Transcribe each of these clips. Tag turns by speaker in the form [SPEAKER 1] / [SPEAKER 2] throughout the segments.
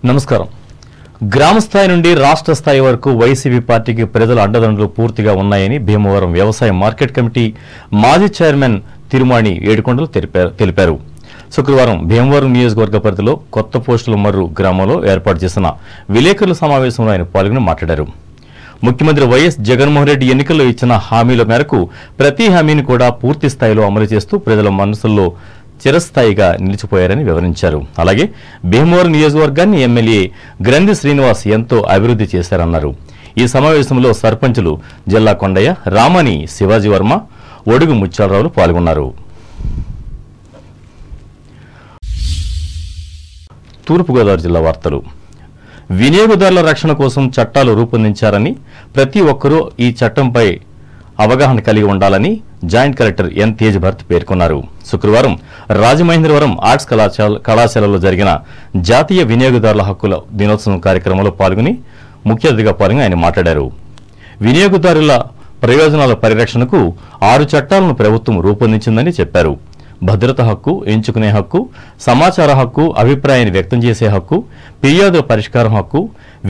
[SPEAKER 1] నమస్కారం. గ్రామ స్థాయి నుండి రాష్ట్ర స్థాయి వరకు వైసీపీ పార్టీకి ప్రజల అండదండలు పూర్తిగా ఉన్నాయని భీమవరం వ్యవసాయ మార్కెట్ కమిటీ మాజీ చైర్మన్ తిరుమాణి ఏడుకొండలు తెలిపారు. శుక్రవారం భీమవరం నియోజకవర్గ పరిధిలో కొత్త పోస్టుల మర్రు గ్రామంలో ఏర్పాటు చేసిన విలేకరుల సమావేశంలో ఆయన పాల్గొని మాట్లాడారు. ముఖ్యమంత్రి వైఎస్ జగన్మోహన్ రెడ్డి ఎన్నికల్లో ఇచ్చిన హామీల మేరకు ప్రతి హామీని కూడా పూర్తి స్థాయిలో అమలు చేస్తూ ప్రజల మనసుల్లో చిరస్థాయిగా నిలిచిపోయారని వివరించారు. అలాగే భీమవరం నియోజకవర్గాన్ని ఎమ్మెల్యే గ్రంథి శ్రీనివాస్ ఎంతో అభివృద్ధి చేశారన్నారు. ఈ సమావేశంలో సర్పంచులు జిల్లా కొండయ్య, రామని, శివాజీ వర్మ, ఒడుగు ముత్యాలరావులు పాల్గొన్నారు. తూర్పుగోదావరి జిల్లా వార్తలు. వినియోగదారుల రక్షణ కోసం చట్టాలు రూపొందించారని, ప్రతి ఒక్కరూ ఈ చట్టంపై అవగాహన కలిగి ఉండాలని joint collector N Tej Bharat పేర్కొన్నారు. శుక్రవారం రాజమహేంద్రవరం ఆర్ట్స్ కళాశాలలో జరిగిన జాతీయ వినియోగదారుల హక్కుల దినోత్సవం కార్యక్రమంలో పాల్గొని ముఖ్య అతిథిగా పాల్గొని ఆయన మాట్లాడారు. వినియోగదారుల ప్రయోజనాల పరిరక్షణకు 6 చట్టాలను ప్రభుత్వం రూపొందించిందని చెప్పారు. భద్రత హక్కు, ఎంచుకునే హక్కు, సమాచార హక్కు, అభిప్రాయాన్ని వ్యక్తం చేసే హక్కు, ఫిర్యాదుల పరిష్కారం హక్కు,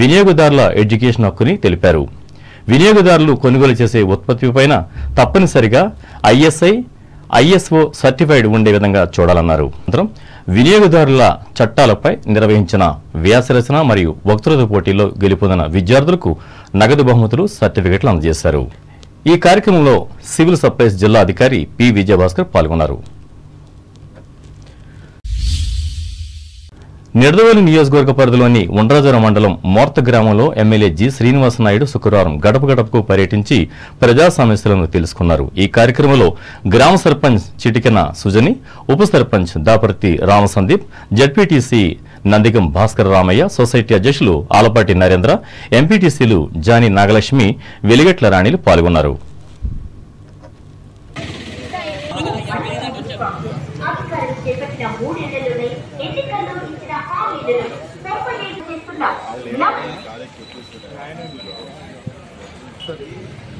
[SPEAKER 1] వినియోగదారుల ఎడ్యుకేషన్ హక్కుని తెలిపారు. వినియోగదారులు కొనుగోలు చేసే ఉత్పత్తిపైన తప్పనిసరిగా ఐఎస్ఐ, ఐఎస్ఓ సర్టిఫైడ్ ఉండే విధంగా చూడాలన్నారు. అనంతరం వినియోగదారుల చట్టాలపై నిర్వహించిన వ్యాసరచన మరియు వక్తృత్వ పోటీల్లో గెలుపొందిన విద్యార్థులకు నగదు బహుమతులు, సర్టిఫికెట్లు అందజేశారు. ఈ కార్యక్రమంలో సివిల్ సప్లైస్ జిల్లా అధికారి పి విజయభాస్కర్ పాల్గొన్నారు. నిడదవోలు నియోజకవర్గ పరిధిలోని ఉండ్రాజర మండలం మోర్త గ్రామంలో ఎమ్మెల్యే జి శ్రీనివాస నాయుడు శుక్రవారం గడప గడపకు పర్యటించి ప్రజా సమస్యలను తెలుసుకున్నారు. ఈ కార్యక్రమంలో గ్రామ సర్పంచ్ చిటికెన సుజని, ఉప సర్పంచ్ దాపర్తి రామసందీప్, జడ్పీటీసీ నందిగం భాస్కర రామయ్య, సొసైటీ అధ్యక్షులు ఆలపాటి నరేంద్ర, ఎంపీటీసీలు జాని నాగలక్ష్మి, వెలిగట్ల రాణిలు పాల్గొన్నారు.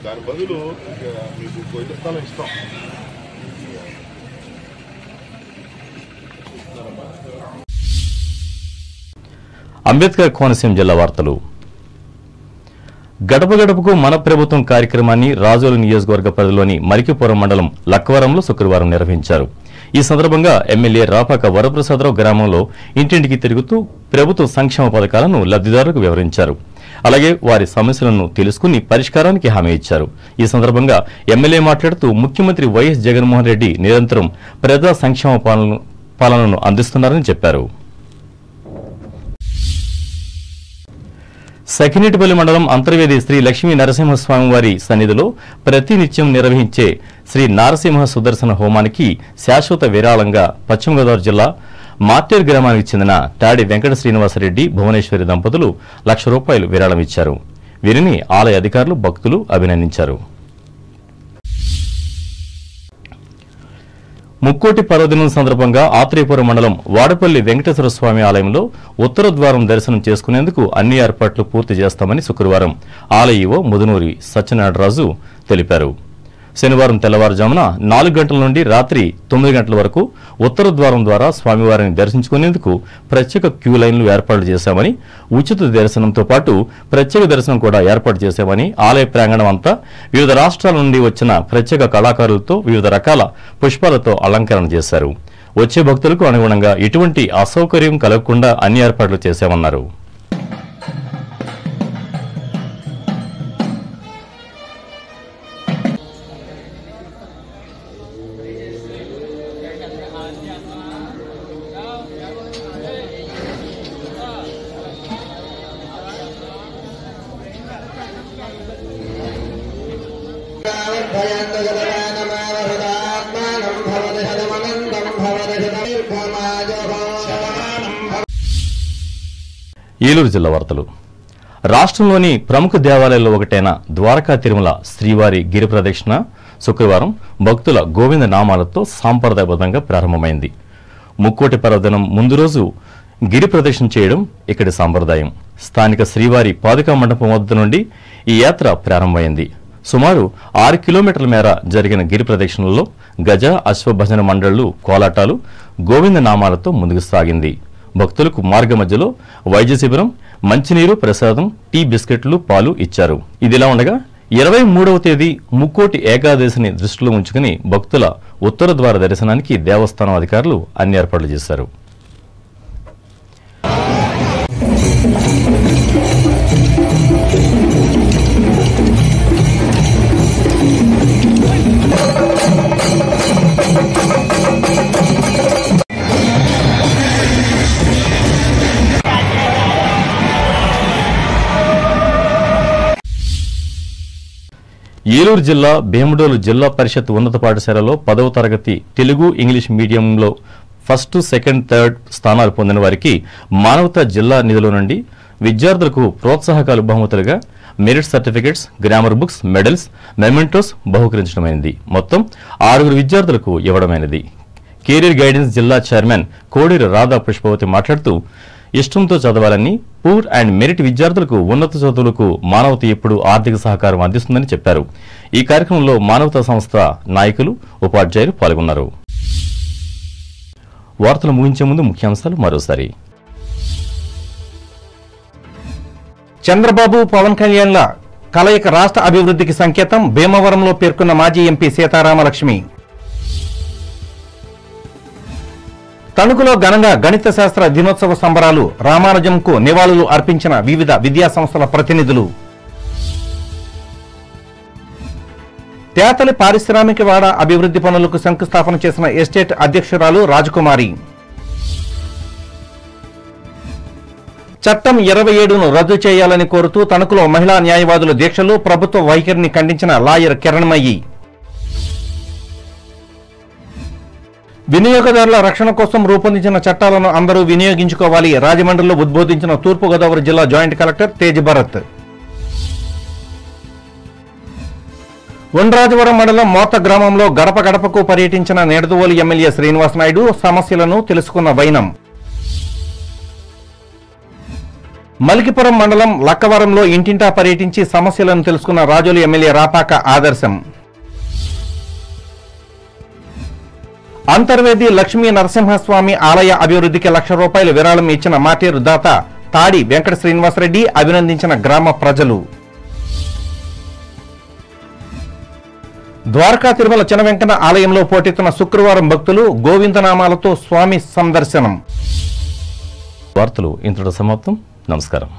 [SPEAKER 2] దాని బదులు మీకు కొద్ది స్థలం ఇస్తాం.
[SPEAKER 1] అంబేద్కర్ కోనసీమ జిల్లా వార్తలు. గడప గడపకు మన ప్రభుత్వం కార్యక్రమాన్ని రాజోలు నియోజకవర్గ పరిధిలోని మరికిపురం మండలం లక్కవరంలో శుక్రవారం నిర్వహించారు. ఈ సందర్భంగా ఎమ్మెల్యే రాపాక వరప్రసాదరావు గ్రామంలో ఇంటింటికి తిరుగుతూ ప్రభుత్వ సంక్షేమ పథకాలను లబ్ధిదారులకు వివరించారు. అలాగే వారి సమస్యలను తెలుసుకుని పరిష్కారానికి హామీ ఇచ్చారు. ఈ సందర్భంగా ఎమ్మెల్యే మాట్లాడుతూ ముఖ్యమంత్రి వైఎస్ జగన్మోహన్ రెడ్డి నిరంతరం ప్రజా సంక్షేమ పాలనను అందిస్తున్నారని చెప్పారు. సఖినేటిపల్లి మండలం అంతర్వేది శ్రీ లక్ష్మీ నరసింహస్వామి వారి సన్నిధిలో ప్రతినిత్యం నిర్వహించే శ్రీ నారసింహ సుదర్శన హోమానికి శాశ్వత విరాళంగా పశ్చిమ గోదావరి జిల్లా మార్టేరు గ్రామానికి చెందిన టాడి వెంకట శ్రీనివాసరెడ్డి, భువనేశ్వరి దంపతులు ₹1,00,000 విరాళం ఇచ్చారు. వీరిని ఆలయ అధికారులు, భక్తులు అభినందించారు. ముక్కోటి పర్వదినం సందర్భంగా ఆత్రేయపురం మండలం వాడపల్లి వెంకటేశ్వర స్వామి ఆలయంలో ఉత్తర ద్వారం దర్శనం చేసుకునేందుకు అన్ని ఏర్పాట్లు పూర్తి చేస్తామని శుక్రవారం ఆలయ ఈవో ముదునూరి సత్యనారాయణరాజు తెలిపారు. శనివారం తెల్లవారుజామున 4 గంటల నుండి రాత్రి 9 గంటల వరకు ఉత్తర ద్వారం ద్వారా స్వామివారిని దర్శించుకునేందుకు ప్రత్యేక క్యూ లైన్లు ఏర్పాటు చేశామని, ఉచిత దర్శనంతో పాటు ప్రత్యేక దర్శనం కూడా ఏర్పాటు చేశామని, ఆలయ ప్రాంగణం అంతా వివిధ రాష్ట్రాల నుండి వచ్చిన ప్రత్యేక కళాకారులతో వివిధ రకాల పుష్పాలతో అలంకరణ చేశారు. వచ్చే భక్తులకు అనుగుణంగా ఎటువంటి అసౌకర్యం కలగకుండా అన్ని ఏర్పాట్లు చేశామన్నారు. ఏలూరు జిల్లా వార్తలు. రాష్ట్రంలోని ప్రముఖ దేవాలయాల్లో ఒకటైన ద్వారకా తిరుమల శ్రీవారి గిరి ప్రదక్షిణ శుక్రవారం భక్తుల గోవింద నామాలతో సాంప్రదాయబద్ధంగా ప్రారంభమైంది. ముక్కోటి పర్వదినం ముందు రోజు గిరి ప్రదక్షిణ చేయడం ఇక్కడి సాంప్రదాయం. స్థానిక శ్రీవారి పాదుకా మండపం వద్ద నుండి ఈ యాత్ర ప్రారంభమైంది. సుమారు 6 కిలోమీటర్ల మేర జరిగిన గిరి ప్రదక్షిణలో గజ, అశ్వభజన మండళ్లు, కోలాటాలు, గోవింద నామాలతో ముందుకు సాగింది. భక్తులకు మార్గ మధ్యలో వైద్య శిబిరం, మంచినీరు, ప్రసాదం, టీ, బిస్కెట్లు, పాలు ఇచ్చారు. ఇదిలా ఉండగా 23వ తేదీ ముక్కోటి ఏకాదశిని దృష్టిలో ఉంచుకుని భక్తుల ఉత్తర ద్వార దర్శనానికి దేవస్థానం అధికారులు అన్ని ఏర్పాట్లు చేశారు. ఏలూరు జిల్లా భీమడోలు జిల్లా పరిషత్ ఉన్నత పాఠశాలలో 10వ తరగతి తెలుగు, ఇంగ్లీష్ మీడియంలో ఫస్ట్, సెకండ్, థర్డ్ స్థానాలు పొందిన వారికి మానవతా జిల్లా నిధుల నుండి విద్యార్థులకు ప్రోత్సాహకాలు బహుమతులుగా merit certificates, grammar books, medals, mementos బహుకరించడమైనది. మొత్తం 6 విద్యార్థులకు ఇవ్వడమైనది. కెరీర్ గైడెన్స్ జిల్లా చైర్మన్ కోడేరు రాధా పుష్పవతి మాట్లాడుతూ ఇష్టంతో చదవాలని, పూర్ అండ్ మెరిట్ విద్యార్థులకు ఉన్నత చదువులకు మానవత ఎప్పుడు ఆర్థిక సహకారం అందిస్తుందని చెప్పారు. ఈ కార్యక్రమంలో మానవతా సంస్థ నాయకులు, ఉపాధ్యాయులు పాల్గొన్నారు. వార్తలు ముగించే ముందు ముఖ్యాంశాలు మరోసారి.
[SPEAKER 3] చంద్రబాబు, పవన్ కళ్యాణ్ల కలయిక రాష్ట్ర అభివృద్ధికి సంకేతం భీమవరంలో పేర్కొన్న మాజీ ఎంపీ సీతారామలక్ష్మి. తణుకులో ఘనంగా గణిత శాస్త్ర దినోత్సవ సంబరాలు, రామానుజంకు నివాళులు అర్పించిన వివిధ విద్యా సంస్థల ప్రతినిధులు. తేతలి పారిశ్రామికవాడ అభివృద్ధి పనులకు శంకుస్థాపన చేసిన ఎస్టేట్ అధ్యక్షురాలు రాజకుమారి. చట్టం 27ను రద్దు చేయాలని కోరుతూ తణుకులో మహిళా న్యాయవాదుల దీక్షలు, ప్రభుత్వ వైఖరిని ఖండించిన లాయర్ కిరణ్మయి. వినియోగదారుల రక్షణ కోసం రూపొందించిన చట్టాలను అందరూ వినియోగించుకోవాలి, రాజమండ్రిలో ఉద్బోధించిన తూర్పుగోదావరి జిల్లా జాయింట్ కలెక్టర్ తేజ్ భరత్. ఉండ్రాజవరం మండలం మోత గ్రామంలో గడప గడపకు పర్యటించిన నిడదవోలు ఎమ్మెల్యే శ్రీనివాస్ నాయుడు, సమస్యలను తెలుసుకున్న వైనం. మలికిపురం మండలం లక్కవరంలో ఇంటింటా పర్యటించి సమస్యలను తెలుసుకున్న రాజోలు ఎమ్మెల్యే రాపాక ఆదర్శం. అంతర్వేది లక్ష్మీ నరసింహస్వామి ఆలయ అభివృద్ధికి ₹1,00,000 విరాళం ఇచ్చిన మాటేరు దాత తాడి వెంకట శ్రీనివాసరెడ్డి, అభినందించిన గ్రామ ప్రజలు. ద్వారకా తిరుమల చినవెంకన్న ఆలయంలో పోటెత్తిన శుక్రవారం భక్తులు, గోవిందనామాలతో స్వామి సందర్శనం.
[SPEAKER 1] వార్తలు ఇంతటితో సమాప్తం. నమస్కారం.